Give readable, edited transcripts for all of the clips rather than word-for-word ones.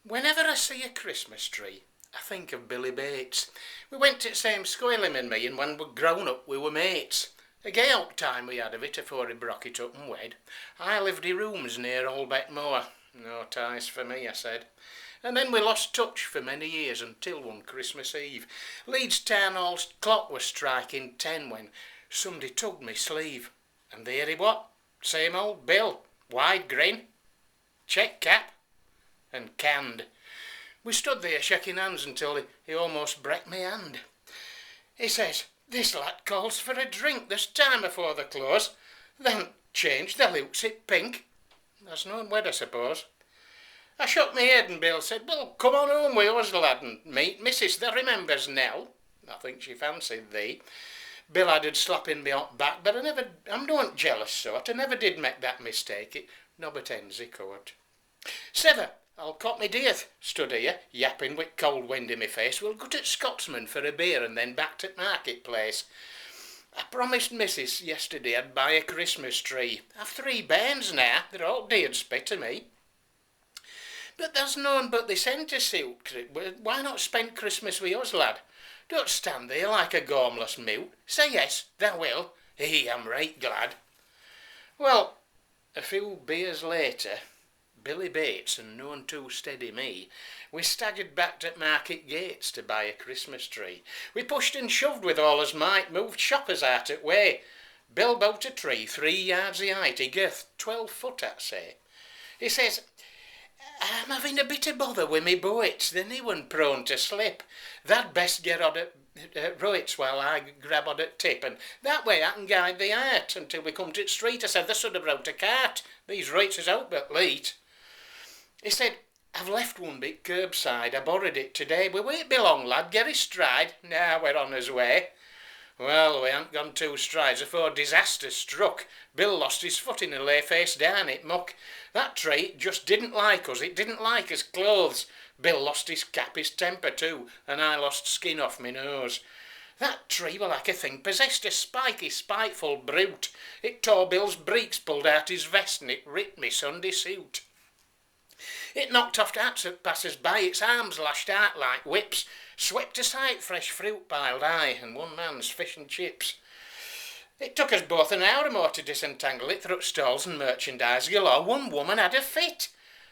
Whenever I see a Christmas tree, I think of Billy Bates. We went to the same school, him and me, and when we'd grown up we were mates. A gay old time we had of it afore he broke it up and wed. I lived in rooms near Oldbeck Moor. No ties for me, I said. And then we lost touch for many years until one Christmas Eve. Leeds Town Hall's clock was striking 10 when somebody tugged me sleeve. And there he was, same old Bill, wide grin, check cap, and canned. We stood there shaking hands until he almost break me hand. He says, "This lad calls for a drink this time afore the close. Then change the looks it pink." There's no wed, I suppose. I shook my head and Bill said, "Well, come on home with us, lad, and meet Missus that remembers Nell." I think she fancied thee. Bill added slapping me on back, but I'm not jealous sort. I never did make that mistake. It nobbut ends he court. "Sever, I'll cop me death," stood here, yapping with cold wind in my face. "We'll go to Scotsman for a beer and then back to marketplace. I promised Missus yesterday I'd buy a Christmas tree. I've 3 bairns now, they're all dead spit to me. But there's none but this enter suit. Why not spend Christmas with us, lad? Don't stand there like a gormless mute. Say yes, thou will. I'm right glad." Well, a few beers later, Billy Bates and none too steady me, we staggered back to market gates to buy a Christmas tree. We pushed and shoved with all us might, moved shoppers out at way. Bill bought a tree 3 yards the height, he girth 12 foot, I'd say. He says, "I'm having a bit of bother with me boats, the new one prone to slip. Tha'd best get on at roits while I grab on at tip, and that way I can guide the art until we come to the street." I said, "They should have brought a cart, these roits is out but late." He said, "I've left one bit curbside, I borrowed it today. We won't be long, lad, get his stride." Now we're on his way. Well, we hadn't gone 2 strides afore disaster struck. Bill lost his footing and lay face down it muck. That tree just didn't like us, it didn't like his clothes. Bill lost his cap, his temper too, and I lost skin off my nose. That tree were like a thing possessed, a spiky, spiteful brute. It tore Bill's breeks, pulled out his vest, and it ripped me Sunday suit. It knocked off hats at passers-by, its arms lashed out like whips, swept aside fresh fruit piled high, and one man's fish and chips. It took us both an hour or more to disentangle it through stalls and merchandise galore. One woman had a fit.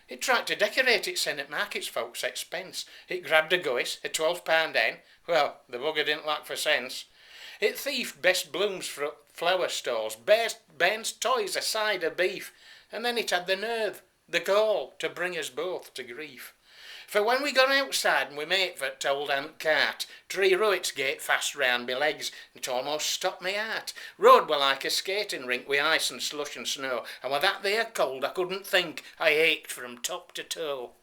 It tried to decorate it, saying at market's folks' expense. It grabbed a goise, a £12 hen. Well, the bugger didn't lack for sense. It thieved best blooms for flower stalls, bairns' toys, a side of beef, and then it had the nerve, the gall, to bring us both to grief. For when we got outside and we made for t'old Aunt Cart, 3 roits gate fast round me legs, and it almost stopped me heart. Road were like a skating rink with ice and slush and snow, and with that there cold I couldn't think, I ached from top to toe.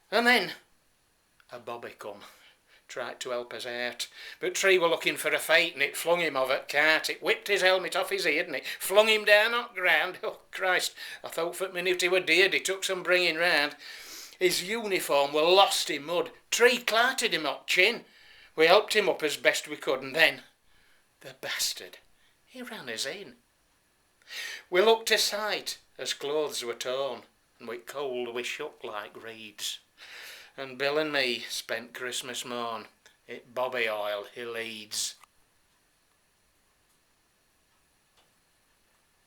And then a bobby come, tried to help us out, but Tree were looking for a fight and it flung him off at cart. It whipped his helmet off his head and it flung him down on ground. Oh Christ, I thought for a minute he were dead, he took some bringing round. His uniform were lost in mud. Tree clarted him up chin. We helped him up as best we could, and then the bastard, he ran us in. We looked aside as clothes were torn, and with cold we shook like reeds. And Bill and me spent Christmas morn at Bobby Oil, Leeds.